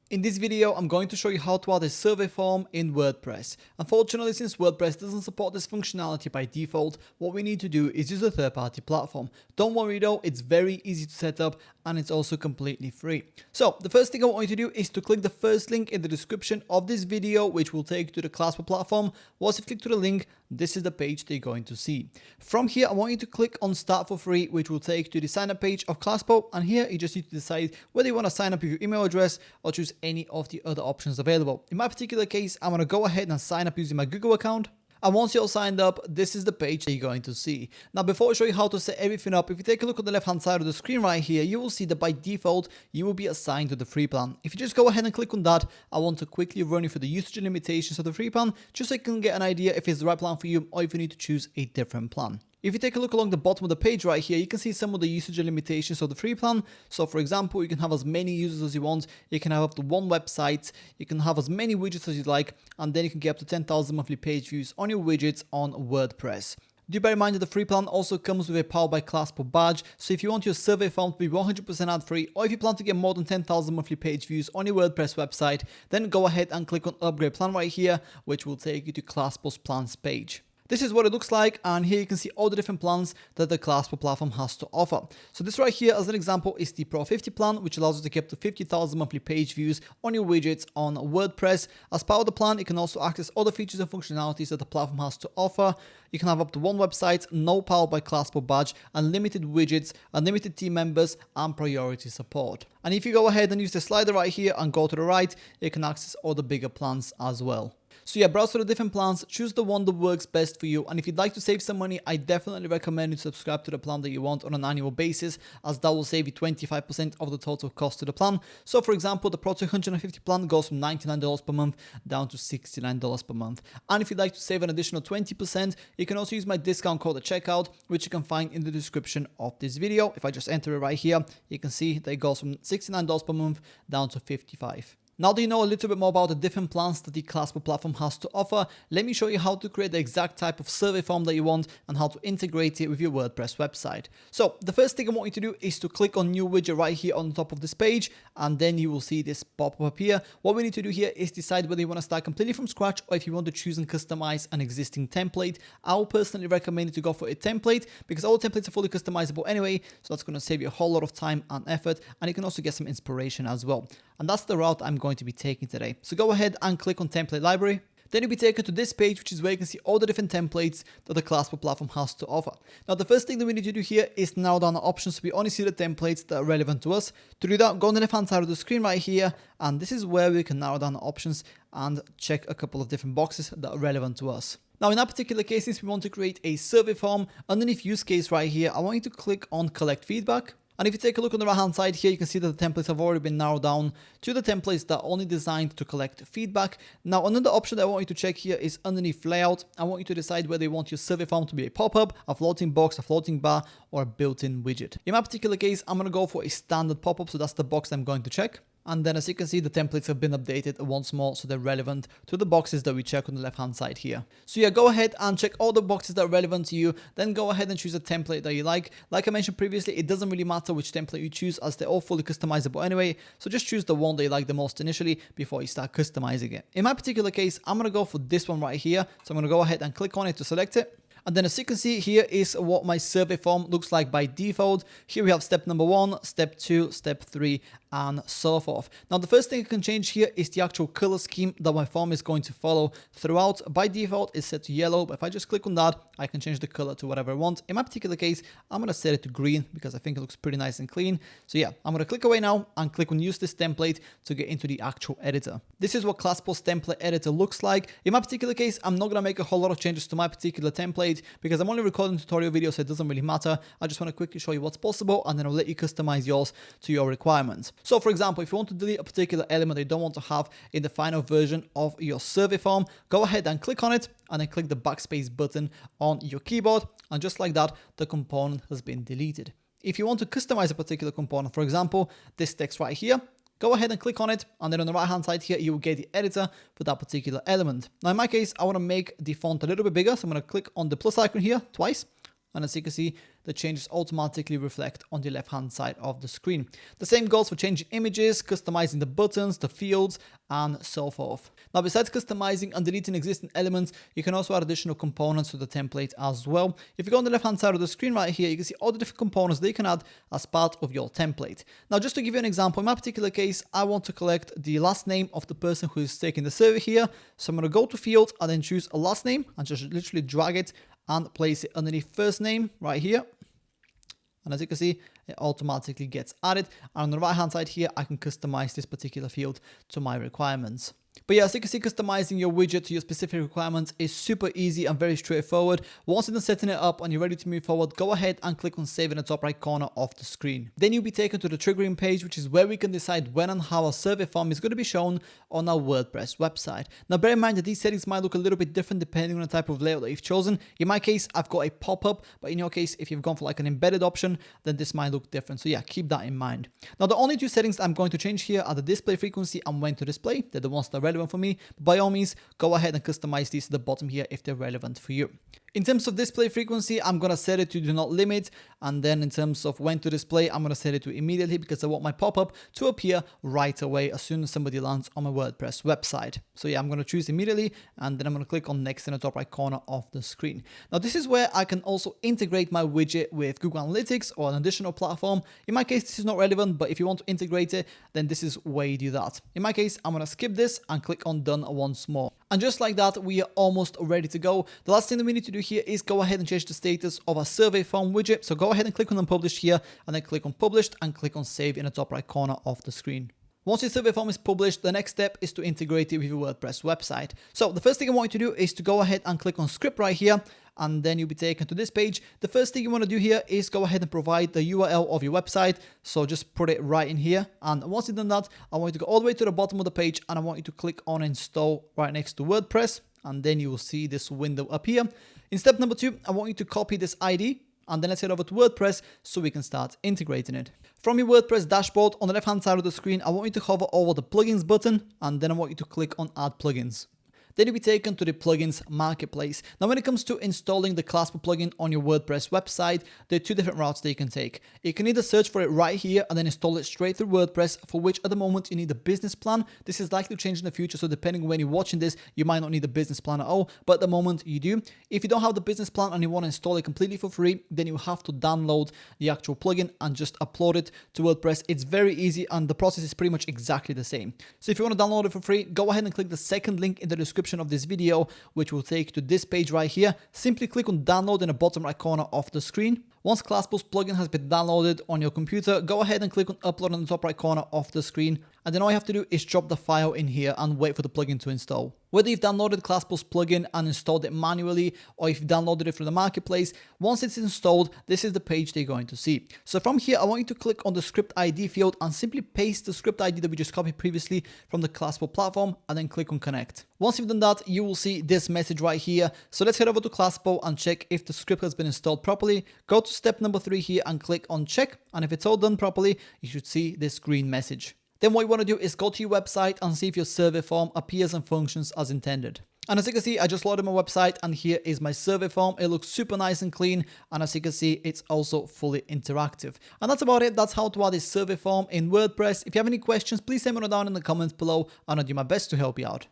In this video, I'm going to show you how to add a survey form in WordPress. Unfortunately, since WordPress doesn't support this functionality by default, what we need to do is use a third-party platform. Don't worry though, it's very easy to set up and it's also completely free. So the first thing I want you to do is to click the first link in the description of this video, which will take you to the Clasper platform. Once you click to the link, this is the page that you're going to see. From here, I want you to click on Start for Free, which will take you to the sign up page of Clasper. And here you just need to decide whether you want to sign up with your email address or choose any of the other options available. In my particular case, I'm going to go ahead and sign up using my Google account. And once you're signed up, this is the page that you're going to see. Now, before I show you how to set everything up, if you take a look on the left-hand side of the screen right here, you will see that by default, you will be assigned to the free plan. If you just go ahead and click on that, I want to quickly run you through the usage and limitations of the free plan, just so you can get an idea if it's the right plan for you or if you need to choose a different plan. If you take a look along the bottom of the page right here, you can see some of the usage and limitations of the free plan. So for example, you can have as many users as you want, you can have up to one website, you can have as many widgets as you like, and then you can get up to 10,000 monthly page views on your widgets on WordPress. Do bear in mind that the free plan also comes with a Powered by Clasper badge, so if you want your survey form to be 100% ad-free, or if you plan to get more than 10,000 monthly page views on your WordPress website, then go ahead and click on Upgrade Plan right here, which will take you to Clasper's plans page. This is what it looks like, and here you can see all the different plans that the Clasper platform has to offer. So this right here, as an example, is the Pro 50 plan, which allows you to get up to 50,000 monthly page views on your widgets on WordPress. As part of the plan, you can also access other features and functionalities that the platform has to offer. You can have up to one website, no Powered by Clasper badge, unlimited widgets, unlimited team members, and priority support. And if you go ahead and use the slider right here and go to the right, you can access all the bigger plans as well. So yeah, browse through the different plans, choose the one that works best for you, and if you'd like to save some money, I definitely recommend you subscribe to the plan that you want on an annual basis, as that will save you 25% of the total cost of the plan. So for example, the Pro 250 plan goes from $99 per month down to $69 per month. And if you'd like to save an additional 20%, you can also use my discount code at checkout, which you can find in the description of this video. If I just enter it right here, you can see that it goes from $69 per month down to $55. Now that you know a little bit more about the different plans that the Clasper platform has to offer, let me show you how to create the exact type of survey form that you want and how to integrate it with your WordPress website. So the first thing I want you to do is to click on new widget right here on the top of this page, and then you will see this pop up here. What we need to do here is decide whether you want to start completely from scratch or if you want to choose and customize an existing template. I will personally recommend you to go for a template because all templates are fully customizable anyway, so that's going to save you a whole lot of time and effort, and you can also get some inspiration as well. And that's the route I'm going to be taking today. So go ahead and click on Template Library. Then you'll be taken to this page, which is where you can see all the different templates that the Clasper platform has to offer. Now, the first thing that we need to do here is narrow down the options so we only see the templates that are relevant to us. To do that, go on the left-hand side of the screen right here, and this is where we can narrow down the options and check a couple of different boxes that are relevant to us. Now, in that particular case, since we want to create a survey form, underneath use case right here, I want you to click on Collect Feedback. And if you take a look on the right hand side here, you can see that the templates have already been narrowed down to the templates that are only designed to collect feedback. Now, another option that I want you to check here is underneath layout. I want you to decide whether you want your survey form to be a pop-up, a floating box, a floating bar, or a built-in widget. In my particular case, I'm going to go for a standard pop-up, so that's the box I'm going to check. And then as you can see, the templates have been updated once more, so they're relevant to the boxes that we check on the left hand side here. So yeah, go ahead and check all the boxes that are relevant to you, then go ahead and choose a template that you like. Like I mentioned previously, it doesn't really matter which template you choose as they're all fully customizable anyway, so just choose the one that you like the most initially before you start customizing it. In my particular case, I'm going to go for this one right here, so I'm going to go ahead and click on it to select it. And then as you can see, here is what my survey form looks like by default. Here we have step number 1, step 2, step 3, and so forth. Now, the first thing I can change here is the actual color scheme that my form is going to follow throughout. By default, it's set to yellow, but if I just click on that, I can change the color to whatever I want. In my particular case, I'm going to set it to green because I think it looks pretty nice and clean. So yeah, I'm going to click away now and click on use this template to get into the actual editor. This is what Clasper's template editor looks like. In my particular case, I'm not going to make a whole lot of changes to my particular template because I'm only recording tutorial videos, so it doesn't really matter. I just want to quickly show you what's possible, and then I'll let you customize yours to your requirements. So for example, if you want to delete a particular element that you don't want to have in the final version of your survey form, go ahead and click on it and then click the backspace button on your keyboard, and just like that, the component has been deleted. If you want to customize a particular component, for example, this text right here, go ahead and click on it, and then on the right hand side here, you will get the editor for that particular element. Now in my case, I want to make the font a little bit bigger, so I'm going to click on the plus icon here twice. And as you can see, the changes automatically reflect on the left hand side of the screen. The same goes for changing images, customizing the buttons, the fields, and so forth. Now, besides customizing and deleting existing elements, you can also add additional components to the template as well. If you go on the left hand side of the screen right here, you can see all the different components that you can add as part of your template. Now, just to give you an example, in my particular case, I want to collect the last name of the person who is taking the survey here. So I'm going to go to fields and then choose a last name and just literally drag it and place it underneath first name right here. And as you can see, it automatically gets added. And on the right hand side here, I can customize this particular field to my requirements. But yeah, as you can see, customizing your widget to your specific requirements is super easy and very straightforward. Once you're done setting it up and you're ready to move forward, go ahead and click on save in the top right corner of the screen. Then you'll be taken to the triggering page, which is where we can decide when and how a survey form is going to be shown on our WordPress website. Now, bear in mind that these settings might look a little bit different depending on the type of layout that you've chosen. In my case, I've got a pop-up, but in your case, if you've gone for like an embedded option, then this might look different. So yeah, keep that in mind. Now, the only two settings I'm going to change here are the display frequency and when to display. They're the ones that are relevant for me. By all means, go ahead and customize these at the bottom here if they're relevant for you. In terms of display frequency, I'm going to set it to do not limit. And then in terms of when to display, I'm going to set it to immediately because I want my pop-up to appear right away as soon as somebody lands on my WordPress website. So yeah, I'm going to choose immediately and then I'm going to click on next in the top right corner of the screen. Now, this is where I can also integrate my widget with Google Analytics or an additional platform. In my case, this is not relevant, but if you want to integrate it, then this is where you do that. In my case, I'm going to skip this and click on done once more. And just like that, we are almost ready to go. The last thing that we need to do here is go ahead and change the status of our survey form widget. So go ahead and click on unpublished here and then click on published and click on save in the top right corner of the screen. Once your survey form is published, the next step is to integrate it with your WordPress website. So the first thing I want you to do is to go ahead and click on script right here, and then you'll be taken to this page. The first thing you want to do here is go ahead and provide the URL of your website. So just put it right in here. And once you've done that, I want you to go all the way to the bottom of the page and I want you to click on install right next to WordPress. And then you will see this window appear. In step number 2, I want you to copy this ID. And then let's head over to WordPress so we can start integrating it. From your WordPress dashboard on the left hand side of the screen, I want you to hover over the plugins button and then I want you to click on add plugins. Then you'll be taken to the plugins marketplace. Now, when it comes to installing the Clasper plugin on your WordPress website, there are two different routes that you can take. You can either search for it right here and then install it straight through WordPress, for which at the moment you need a business plan. This is likely to change in the future, so depending on when you're watching this, you might not need a business plan at all, but at the moment you do. If you don't have the business plan and you want to install it completely for free, then you have to download the actual plugin and just upload it to WordPress. It's very easy and the process is pretty much exactly the same. So if you want to download it for free, go ahead and click the second link in the description of this video, which will take you to this page right here. Simply click on download in the bottom right corner of the screen. Once Clasper's plugin has been downloaded on your computer, go ahead and click on upload on the top right corner of the screen. And then all you have to do is drop the file in here and wait for the plugin to install. Whether you've downloaded Clasper's plugin and installed it manually, or if you've downloaded it from the marketplace, once it's installed, this is the page that you're going to see. So from here, I want you to click on the script ID field and simply paste the script ID that we just copied previously from the Clasper platform and then click on connect. Once you've done that, you will see this message right here. So let's head over to Clasper and check if the script has been installed properly. Go to step number 3 here and click on check. And if it's all done properly, you should see this green message. Then what you want to do is go to your website and see if your survey form appears and functions as intended. And as you can see, I just loaded my website and here is my survey form. It looks super nice and clean. And as you can see, it's also fully interactive. And that's about it. That's how to add a survey form in WordPress. If you have any questions, please send me down in the comments below and I'll do my best to help you out.